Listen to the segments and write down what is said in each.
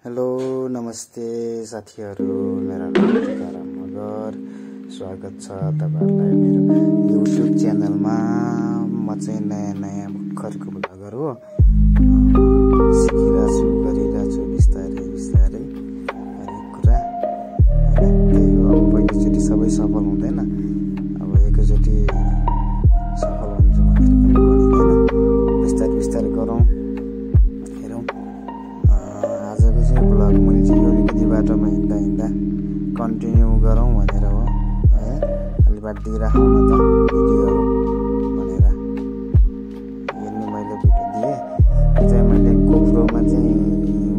Hello नमस्ते साथीहरु, मेरो नाम टिकाराम मगर। स्वागत छ तपाईहरुलाई मेरो YouTube च्यानलमा। म चाहिँ नयाँ भर्खरको ब्लगर हो। सिकिरहेछु, गरिरहेछु बिस्तारै हरेक कुरा। त्यही हो, पहिलोचोटि सबै सफल हुँदैन। अब एकैचोटि सफल हुन्छ भनेर पनि भनिदैन। बिस्तारै गरौँ, हेरौँ। आजको चाहिँ ब्लग मैले चाहिँ अलिकति बाटोमा हिँड्दा कन्टिन्यू गरौँ भनेर हो है। अलि बाटो दिइराखौँ न त भिडियोहरू भनेर हेर्ने मैले भिडियो दिएँ। चाहिँ मैले गोप्रोमा चाहिँ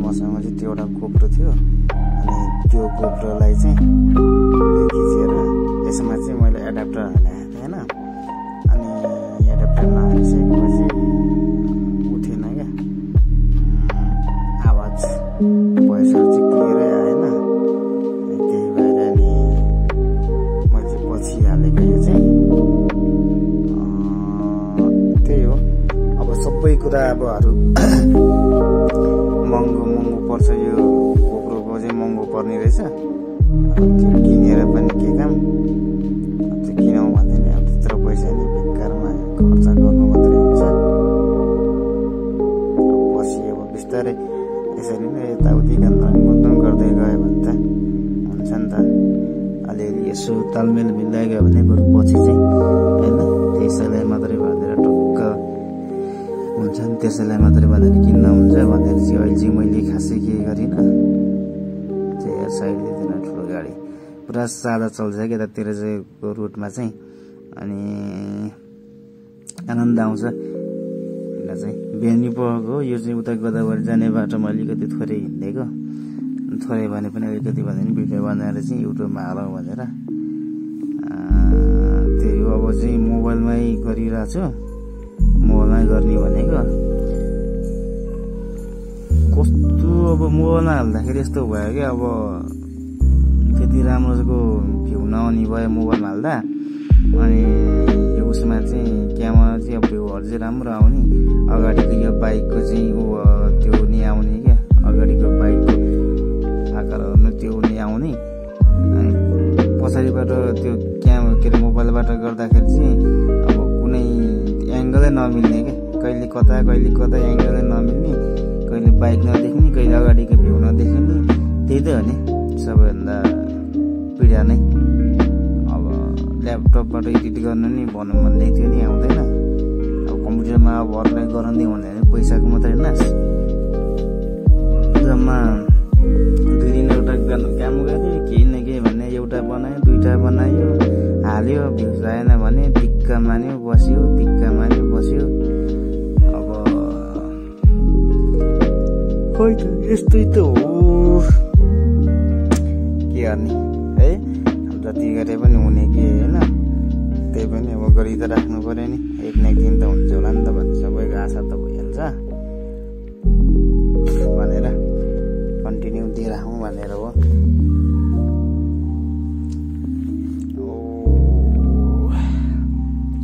मसँग चाहिँ त्यो एउटा गोप्रो थियो, अनि त्यो गोप्रोलाई चाहिँ भिडियो खिचेर यसमा चाहिँ मैले एडाप्टर हालेको थिएँ हैन। अनि एडाप्टर नहालिसकेपछि उठेन क्या आवाज, भोइसहरू चाहिँ क्लियरै आएन। त्यही भएर नि मैले चाहिँ पछि हालेको यो चाहिँ त्यही हो। अब सबै कुरा अबहरू महँगो पर्छ। यो गोप्रोको चाहिँ महँगो पर्ने रहेछ। त्यो किनेर पनि के काम, त्यो किनौँ भन्दा नि अब त्यत्रो पैसा नि बेकारमा खर्च गर्नु मात्रै हुन्छ। पछि अब बिस्तारै यसरी नै यताउति गुन्द्रुङ गर्दै गयो भने त हुन्छ नि त। अलिअलि यसो तालमेल मिल्दै गयो भने बरु पछि चाहिँ होइन त्यसैलाई मात्रै भनेर टुक्क हुन्छ नि, त्यसैलाई मात्रै भनेर किन्न हुन्छ भनेर चाहिँ अहिले चाहिँ मैले खासै के गरिनँ। चाहिँ साइड दिँदैन ठुलो गाडी, पुरा सादा चल्छ क्या यतातिर चाहिँ रुटमा चाहिँ। अनि आनन्द आउँछ किन चाहिँ बिहानी पो यो चाहिँ उता गोदावरी जाने बाटोमा अलिकति थोरै हिँडेको, थोरै भने पनि अलिकति भने पनि भिडियो बनाएर चाहिँ युट्युबमा हालौँ भनेर। त्यही हो, अब चाहिँ मोबाइलमै गरिरहेको छु। मोबाइलमै गर्ने भनेको कस्तो अब मोबाइलमा हाल्दाखेरि यस्तो भयो क्या, अब त्यति राम्रोको भ्यू नआउने भयो मोबाइलमा हाल्दा। अनि यो उसमा चाहिँ क्यामेरा चाहिँ अब भ्यूहरू चाहिँ राम्रो आउने। अगाडिको यो बाइकको चाहिँ त्यो नि आउने क्या, अगाडिको बाइकको आकारहरू त्यो नि आउने। अनि पछाडिबाट त्यो के अरे मोबाइलबाट गर्दाखेरि चाहिँ अब कुनै एङ्गलै नमिल्ने क्या, कहिले कता एङ्गलै नमिल्ने, कहिले बाइक नदेख्ने, कहिले अगाडिको भ्यू नदेखिने। त्यही त हो नि सबैभन्दा पीडा नै। अब ल्यापटपबाट एडिट गर्न नि भनौँ भन्दै थियो नि आउँदैन। अब कम्प्युटरमा अब अरूलाई गराउँदै भने पैसाको मात्रै नाश। जम्मा 2 दिन एउटा काम गऱ्यो, केही न केही भन्ने एउटा बनायो, 2टा बनायो, हाल्यो, भ्युज आएन भने दिक्क मान्यो बस्यो। अब खोइ त यस्तै त हो, के गर्ने है। अब जति गरे पनि हुने कि होइन, त्यही पनि अब गरि त राख्नु पर्यो नि। एक न एक दिन त हुन्छ होला नि त भन्ने सबैको आशा त भइहाल्छ भनेर कन्टिन्यू दिइराखौँ भनेर हो।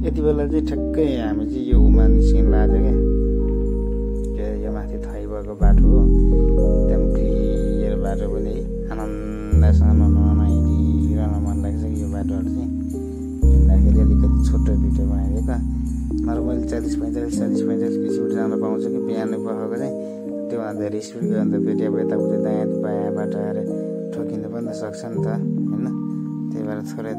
यति बेला चाहिँ ठ्याक्कै हामी चाहिँ यो उमा निस्किनु लाग्यो क्या, यो माथि थाइबको बाटो हो। एकदम क्लियर बाटो पनि आनन्दसँग हिँडिरहन मन लाग्छ कि यो बाटोहरू चाहिँ हिँड्दाखेरि। अलिकति छोटो भिडियो बनाइदिएको, नर्मली 40-45 स्पिड जान पाउँछ कि बिहानै पखेको चाहिँ। त्योभन्दा धेरै स्पिड गयो भने त फेरि अब यताउति दायाँ बायाँ बाटो आएर ठोकिनु पनि त सक्छ नि त होइन। त्यही भएर थोरै